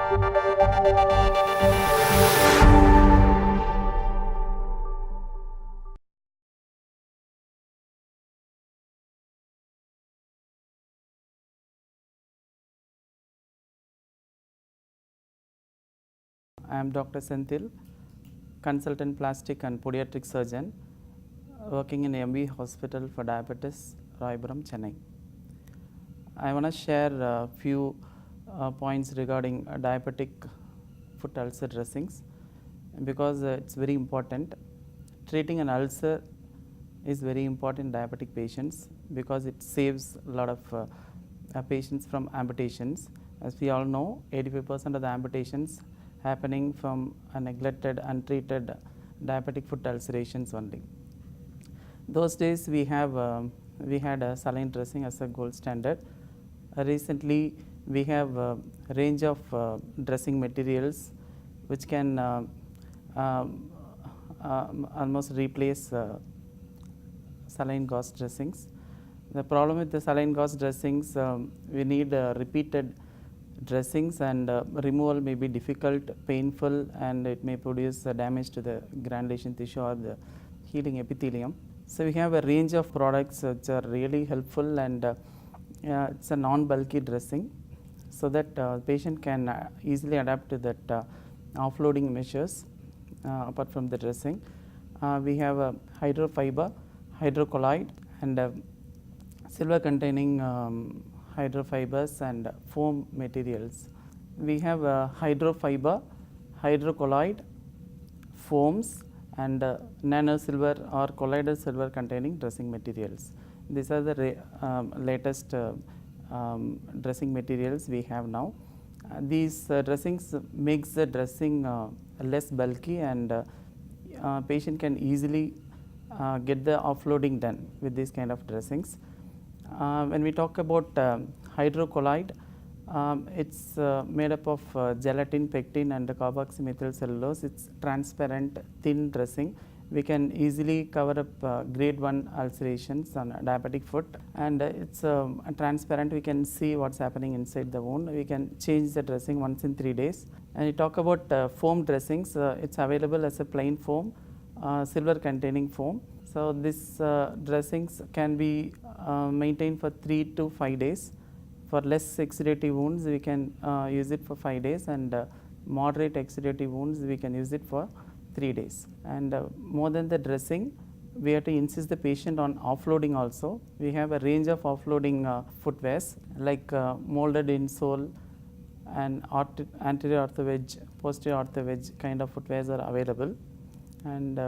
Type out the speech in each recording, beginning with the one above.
I am Dr. Senthil, consultant plastic and podiatric surgeon working in MV Hospital for Diabetes, Raipuram, Chennai. I want to share a few points regarding diabetic foot ulcer dressings because it's very important. Treating an ulcer is very important in diabetic patients because it saves a lot of patients from amputations. As we all know, 85% of the amputations happening from a neglected, untreated diabetic foot ulcerations only. Those days we had a saline dressing as a gold standard. Recently we have a range of dressing materials which can almost replace saline gauze dressings. The problem with the saline gauze dressings, we need repeated dressings, and removal may be difficult, painful, and it may produce damage to the granulation tissue or the healing epithelium. So we have a range of products which are really helpful, and it's a non-bulky dressing, so that patient can easily adapt to that offloading measures apart from the dressing. We have a hydrofiber, hydrocolloid, and silver containing hydrofibers and foam materials. We have hydrofiber, hydrocolloid, foams, and nano silver or colloidal silver containing dressing materials. These are the latest dressing materials we have now. These dressings makes the dressing less bulky, and patient can easily get the offloading done with these kind of dressings. When we talk about hydrocolloid, it's made up of gelatin, pectin, and carboxymethyl cellulose. It's transparent, thin dressing. We can easily cover up grade 1 ulcerations on a diabetic foot, and it's transparent. We can see what's happening inside the wound. We can change the dressing once in 3 days. And we talk about foam dressings. It's available as a plain foam, silver containing foam. So these dressings can be maintained for 3 to 5 days. For less exudative wounds, we can use it for 5 days, and moderate exudative wounds, we can use it for 3 days. And more than the dressing, we have to insist the patient on offloading also. We have a range of offloading footwears like molded insole and anterior ortho-wedge, posterior ortho-wedge kind of footwears are available. And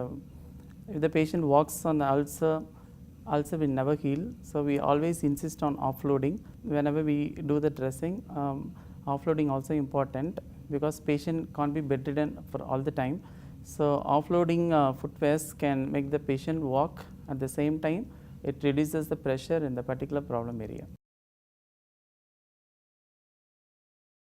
if the patient walks on the ulcer will never heal. So we always insist on offloading. Whenever we do the dressing, offloading also important because patient can't be bedridden for all the time. So offloading footwears can make the patient walk. At the same time, it reduces the pressure in the particular problem area.